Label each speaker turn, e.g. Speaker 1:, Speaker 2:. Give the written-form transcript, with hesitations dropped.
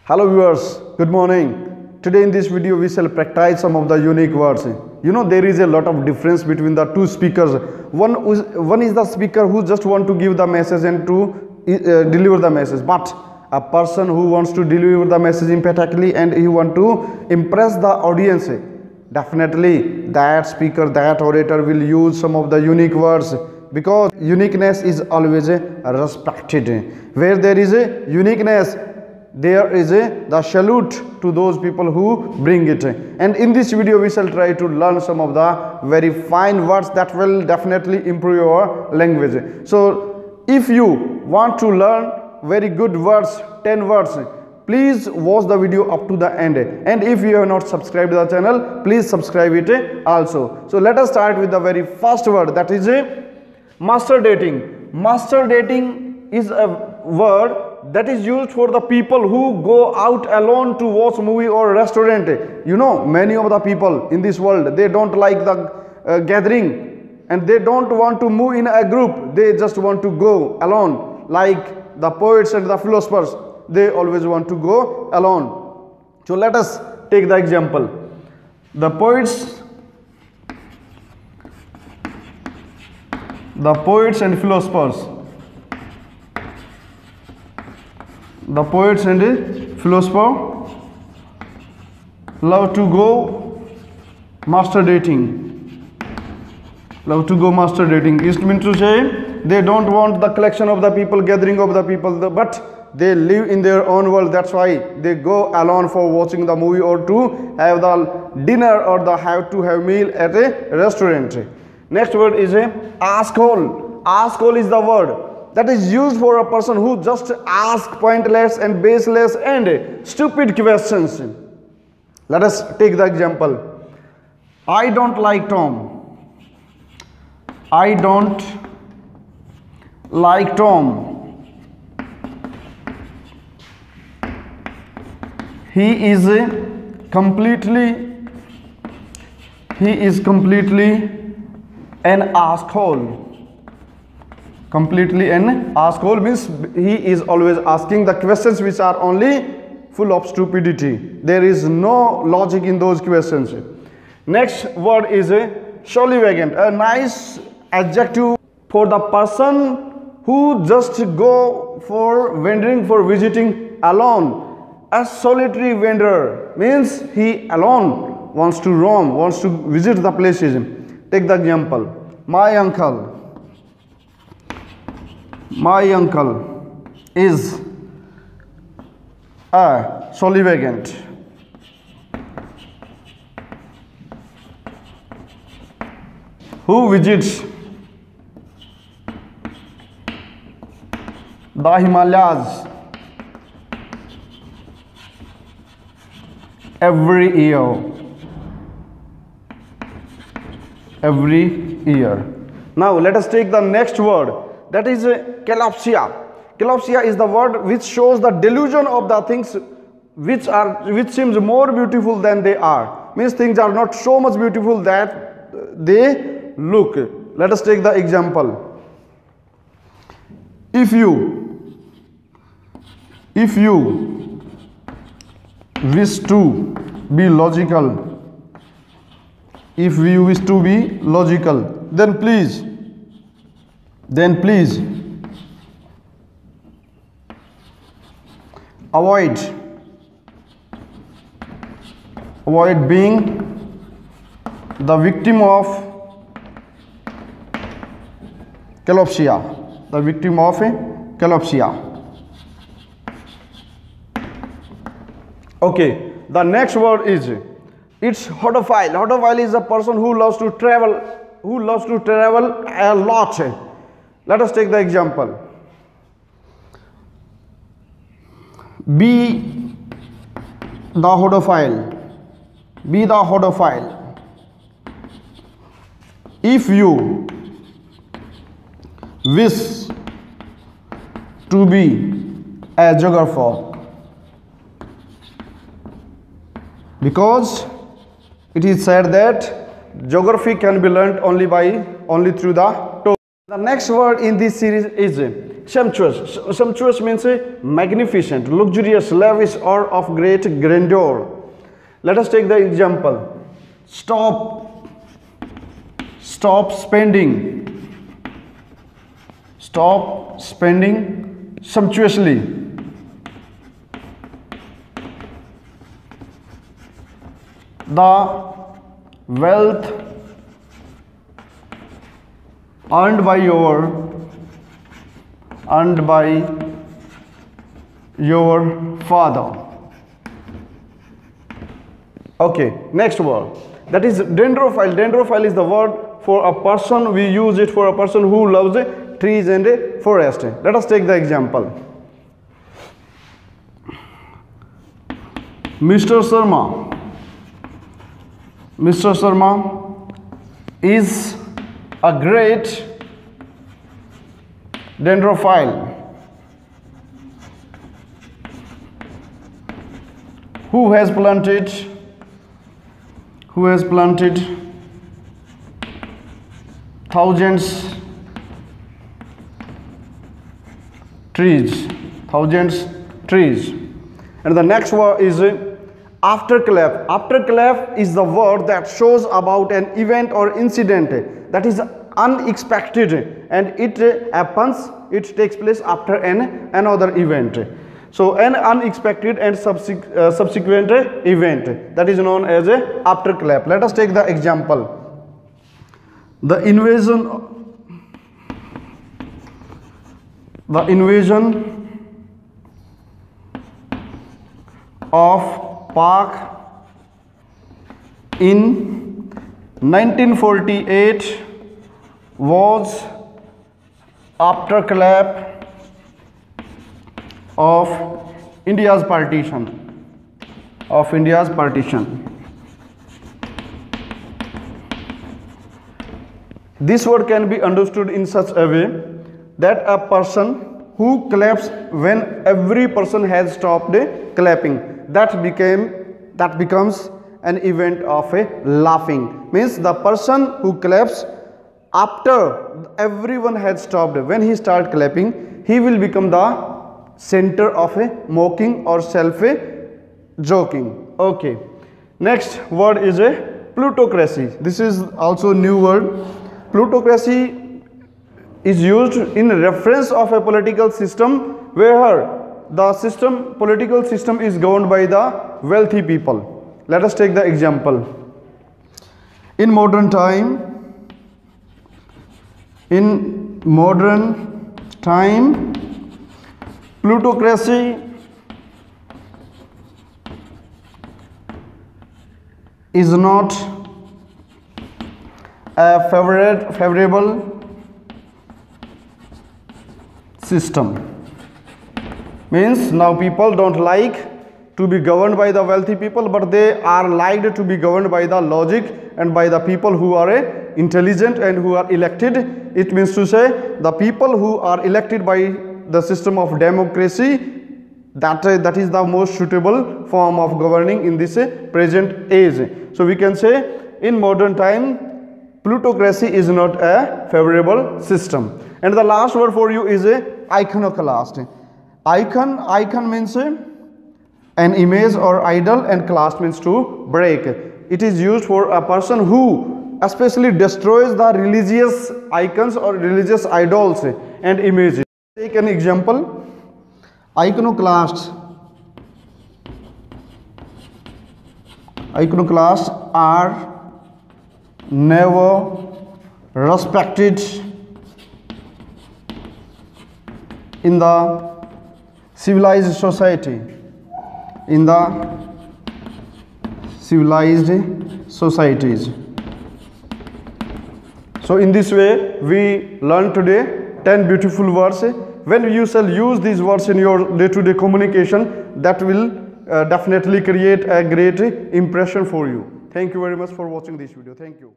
Speaker 1: Hello viewers, good morning. Today in this video we shall practice some of the unique words. You know there is a lot of difference between the two speakers. One is the speaker who just want to give the message and to deliver the message. But a person who wants to deliver the message emphatically and he want to impress the audience, definitely that speaker, that orator will use some of the unique words, because uniqueness is always respected. Where there is a uniqueness, there is the salute to those people who bring it. And in this video we shall try to learn some of the very fine words that will definitely improve your language. So if you want to learn very good words, 10 words, please watch the video up to the end. And if you have not subscribed to the channel, please subscribe it also. So let us start with the very first word, that is master dating. Master dating is a word that is used for the people who go out alone to watch movie or restaurant. You know, many of the people in this world, they don't like the gathering and they don't want to move in a group. They just want to go alone. Like the poets and the philosophers, they always want to go alone. So let us take the example. The poets and philosophers. The poets and philosophers love to go master dating. Love to go master dating. It means to say they don't want the collection of the people, gathering of the people, but they live in their own world. That's why they go alone for watching the movie or to have the dinner or have meal at a restaurant. Next word is asshole. Asshole is the word that is used for a person who just asks pointless and baseless and stupid questions. Let us take the example. I don't like Tom. I don't like Tom. He is completely an asshole. Completely an asshole means he is always asking the questions which are only full of stupidity. There is no logic in those questions. Next word is schalliwagant, a nice adjective for the person who just go for wandering, for visiting alone. A solitary wanderer means he alone wants to roam, wants to visit the places. Take the example. My uncle is a schalliwagant. Who visits the Himalayas every year. Now let us take the next word, that is calopsia. Calopsia is the word which shows the delusion of the things which seems more beautiful than they are. Means things are not so much beautiful that they look. Let us take the example. If you wish to be logical, then please avoid being the victim of calopsia. Okay, the next word is it's hodophile. Hodophile is a person who loves to travel a lot. Let us take the example. Be the hodophile. If you wish to be a geographer, because it is said that geography can be learned only through the The next word in this series is sumptuous. Sumptuous means magnificent, luxurious, lavish, or of great grandeur. Let us take the example. Stop spending. Stop spending sumptuously. The wealth earned by your father. Okay, next word, that is dendrophile. Dendrophile is the word for a person. We use it for a person who loves trees and forest. Let us take the example. Mr. Sharma is a great dendrophile who has planted thousands trees. And the next word is afterclap. Afterclap is the word that shows about an event or incident that is unexpected and it takes place after another event. So an unexpected and subsequent event, that is known as a afterclap. Let us take the example. The invasion of Pak in 1948 was afterclap of India's partition. This word can be understood in such a way that a person who claps when every person has stopped clapping, that becomes an event of a laughing. Means the person who claps after everyone has stopped, when he starts clapping, he will become the center of a mocking or self-joking. Okay, next word is a plutocracy. This is also a new word. Plutocracy is used in reference of a political system where the political system is governed by the wealthy people. Let us take the example. In modern time, plutocracy is not a favorable system. Means now people don't like to be governed by the wealthy people, but they are liked to be governed by the logic and by the people who are intelligent and who are elected. It means to say the people who are elected by the system of democracy, that is the most suitable form of governing in this present age. So we can say in modern time plutocracy is not a favorable system. And the last word for you is a iconoclast. Icon means an image or idol, and clast means to break. It is used for a person who especially destroys the religious icons or religious idols and images. Take an example. Iconoclasts are never respected in the civilized society. So in this way we learned today 10 beautiful words. When you shall use these words in your day-to-day communication, that will definitely create a great impression for you. Thank you very much for watching this video. Thank you.